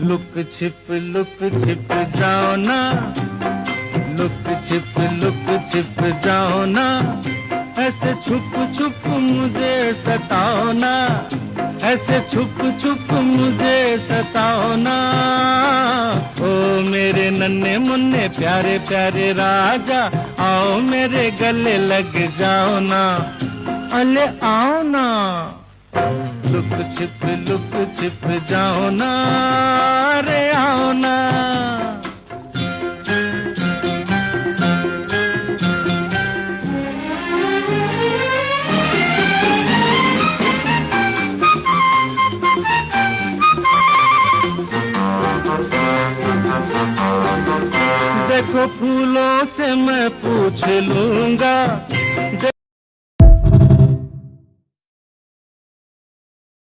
Look छिप जाओ ना, लुक छिप जाओ ना, ऐसे छुप छुप मुझे सताओ ना, ऐसे छुप छुप मुझे सताओ ना। ओ मेरे नन्हे मुन्ने प्यारे प्यारे राजा, आओ मेरे गले लग जाओ ना, अले आओ ना। लुक छिप जाओ ना, रे आओ ना। देखो फूलों से मैं पूछ लूंगा,